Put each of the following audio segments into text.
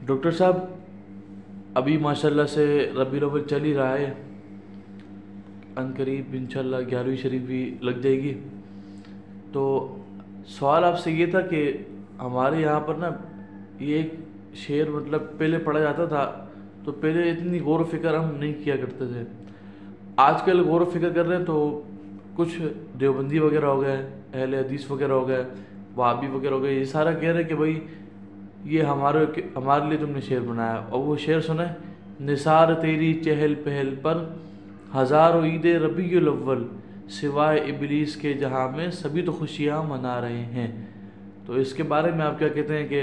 Doctor साहब, अभी माशाल्लाह से रबी अव्वल चल ही रहा है। अनकरीब इंशाल्लाह 11वीं शरीफ भी लग जाएगी। तो सवाल आपसे ये था कि हमारे यहाँ पर ना ये एक शेर मतलब पहले पढ़ा जाता था, तो पहले इतनी गौर व फिक्र हम नहीं किया करते थे। आजकल गौर व फिक्र कर रहे हैं तो कुछ देवबंदी वगैरह हो गए, अहले हदीस वगैरह हो गए, वहाबी वगैरह हो गए, ये सारा कह रहे हैं कि भाई ये हमारे लिए तुमने शेर बनाया। और वो शेर सुने, निसार तेरी चहल पहल पर हज़ारों ईद रबीउल अव्वल, सिवाय इबलीस के जहाँ में सभी तो खुशियाँ मना रहे हैं। तो इसके बारे में आप क्या कहते हैं कि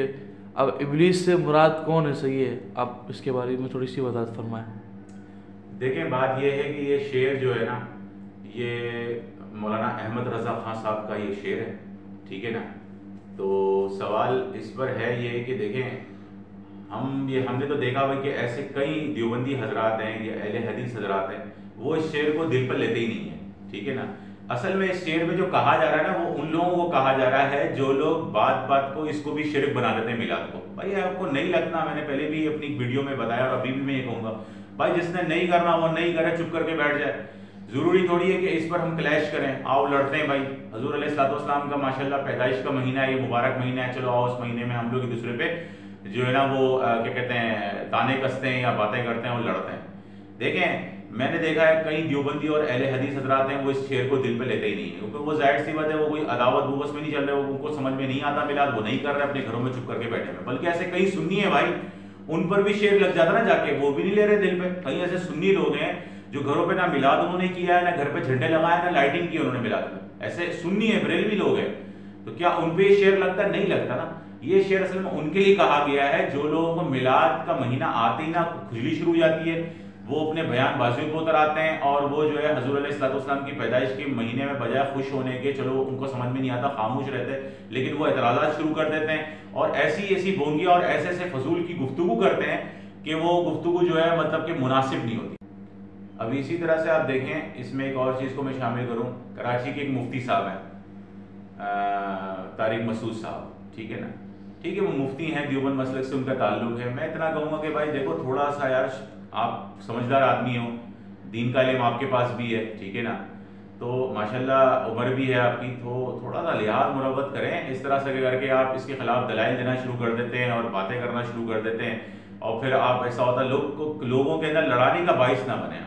अब इबलीस से मुराद कौन है, सही है? आप इसके बारे में थोड़ी सी वजाहत फरमाएं। देखें, बात यह है कि ये शेर जो है ना, ये मौलाना अहमद रज़ा खान साहब का ये शेर है, ठीक है ना। तो सवाल इस पर है ये कि देखें, हमने तो देखा भाई कि ऐसे कई देवबंदी हजरात हैं या अहले हदीस हजरात हैं, वो इस शेर को दिल पर लेते ही नहीं है, ठीक है ना। असल में इस शेर में जो कहा जा रहा है ना, वो उन लोगों को कहा जा रहा है जो लोग बात बात को इसको भी शिरक बना देते हैं मिलाद को। भाई आपको नहीं लगता, मैंने पहले भी अपनी वीडियो में बताया और अभी भी मैं ये कहूँगा, भाई जिसने नहीं करना वो नहीं करे, चुप करके बैठ जाए। जरूरी थोड़ी है कि इस पर हम क्लैश करें, आओ लड़ते हैं भाई। हजूर अलैहिस्सलाम का माशाल्लाह पैदाइश का महीना है, ये मुबारक महीना है, चलो आओ उस महीने में हम लोग एक दूसरे पे जो है ना वो क्या कहते हैं ताने कसते हैं या बातें करते हैं और लड़ते हैं। देखें, मैंने देखा है कई देवबंदी और अहले हदीस हजरात हैं, वो इस शेर को दिल पे लेते ही नहीं है, क्योंकि वो जाहिर सी बात है, वो कोई अदावत बुगस में नहीं चल रहे, वो उनको समझ में नहीं आता मिलाद, वो नहीं कर रहे, अपने घरों में चुप करके बैठे हुए। बल्कि ऐसे कई सुन्नी है भाई, उन पर भी शेर लग जाता ना जाके, वो भी नहीं ले रहे दिल पे। कई ऐसे सुन्नी लोग हैं जो घरों पे ना मिलाद उन्होंने किया है, ना घर पे झंडे लगाए, ना लाइटिंग की उन्होंने मिलाद में, ऐसे सुन्नी है, बरेलवी लोग हैं। तो क्या उन पे शेर लगता? नहीं लगता ना। ये शेर असल में उनके लिए कहा गया है जो लोगों को मिलाद का महीना आते ही ना खुजली शुरू हो जाती है, वो अपने बयान बाजियों को उतर आते हैं और वो जो है हजूर अलैहिस्सलाम की पैदाइश के महीने में बजाय खुश होने के, चलो उनको समझ में नहीं आता, खामोश रहते हैं, लेकिन वो एतराज़ात शुरू कर देते हैं और ऐसी ऐसी बोंगियाँ और ऐसे ऐसे फजूल की गुफ्तगू करते हैं कि वो गुफ्तगू जो है मतलब कि मुनासिब नहीं होती। अब इसी तरह से आप देखें, इसमें एक और चीज़ को मैं शामिल करूं, कराची के एक मुफ्ती साहब हैं, तारिक मसूद साहब, ठीक है ना। ठीक है, वो मुफ्ती हैं, देवबंद मसलक से उनका ताल्लुक है। मैं इतना कहूँगा कि भाई देखो, थोड़ा सा यार आप समझदार आदमी हो, दीन का इल्म आपके पास भी है, ठीक है ना। तो माशाल्लाह उम्र भी है आपकी, तो थोड़ा सा लिहाज मुरव्वत करें। इस तरह से करके आप इसके खिलाफ दलाइल देना शुरू कर देते हैं और बातें करना शुरू कर देते हैं, और फिर आप ऐसा होता है लोगों के अंदर लड़ाने का बाइस ना बने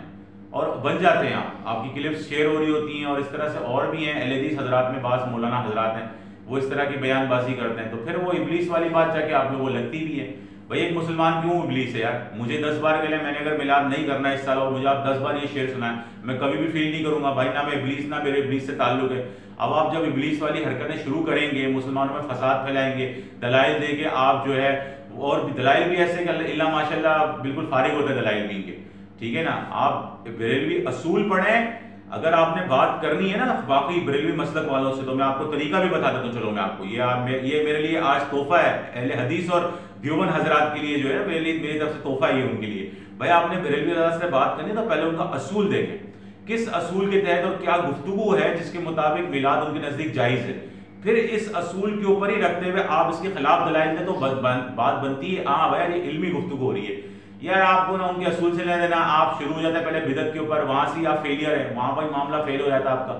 और बन जाते हैं। आपकी क्लिप्स शेयर हो रही होती हैं और इस तरह से और भी हैं अहले हदीस हजरात में, बास मौलाना हजरात हैं, वो इस तरह की बयानबाजी करते हैं, तो फिर वो इबलीस वाली बात जाके आप लोगों को लगती भी है। भाई एक मुसलमान क्यों इबलीस है यार? मुझे 10 बार के लिए मैंने अगर मिलाद नहीं करना इस साल और मुझे आप 10 बार ये शेर सुनाए, मैं कभी भी फील नहीं करूंगा भाई, ना मैं इबलीस ना मेरे इबलीस से ताल्लुक है। अब आप जब इबलीस वाली हरकतें शुरू करेंगे, मुसलमानों में फसाद फैलाएंगे, दलाइल देके आप जो है, और दलाइल भी ऐसे इल्ला माशाल्लाह बिल्कुल फारिग होते हैं दलाइल भी इनके, ठीक है ना। आप बरेलवी असूल पढ़ें, अगर आपने बात करनी है ना बाकी बरेलवी मसलक वालों से, तो मैं आपको तरीका भी बता देता हूँ। चलो मैं आपको ये मेरे लिए आज तोहफा है, अहले हदीस और देवबंद हजरात के लिए जो है मेरी तरफ से तोहफा है उनके लिए। भाई आपने बरेलवी हजरात से बात करनी है तो पहले उनका असूल देखें, किस असूल के तहत और क्या गुफ्तगू है जिसके मुताबिक मिलाद उनके नजदीक जायज है। फिर इस असूल के ऊपर ही रखते हुए आप इसके खिलाफ दलाइल दें तो बात बनती है, हाँ भाई ये इल्मी गुफ्तगू हो रही है यार। आपको ना उनके असूल से लेना देना, आप शुरू हो जाते हैं पहले बिदत के ऊपर, वहां से आप फेलियर है, वहां पर मामला फेल हो जाता है आपका।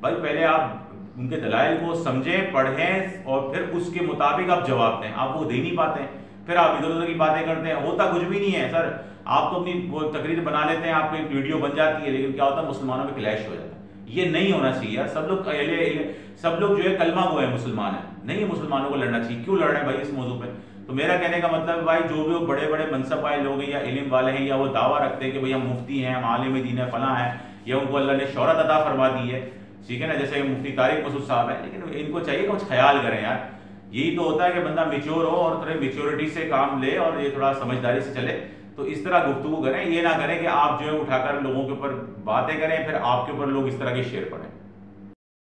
भाई पहले आप उनके दलाइल को समझें, पढ़ें और फिर उसके मुताबिक आप जवाब दें। आप वो दे नहीं पाते हैं, फिर आप इधर उधर की बातें करते हैं, होता कुछ भी नहीं है सर। आप तो अपनी वो तकरीर बना लेते हैं, आपकी एक वीडियो बन जाती है, लेकिन क्या होता है मुसलमानों में क्लैश हो जाता है। ये नहीं होना चाहिए यार। सब लोग जो है कलमा गो है, मुसलमान है, नहीं है मुसलमानों को लड़ना चाहिए। क्यों लड़ रहे हैं भाई इस मौजू पे? तो मेरा कहने का मतलब भाई, जो भी बड़े बड़े मनसब वाले लोग हैं या इल्म वाले हैं, या वो दावा रखते हैं कि भाई हम मुफ्ती हैं, हम आलिम दीन है, फलां है, या उनको अल्लाह ने शोहरत अता फरमा दी है, ठीक है ना, जैसे मुफ्ती तारिक मसूद साहब है, लेकिन इनको चाहिए कुछ ख्याल करें यार। यही तो होता है कि बंदा मेच्योर हो और थोड़े मेच्योरिटी से काम ले और ये थोड़ा समझदारी से चले, तो इस तरह गुफ्तगू करें। ये ना करें कि आप जो है उठाकर लोगों के ऊपर बातें करें, फिर आपके ऊपर लोग इस तरह के शेर पड़े।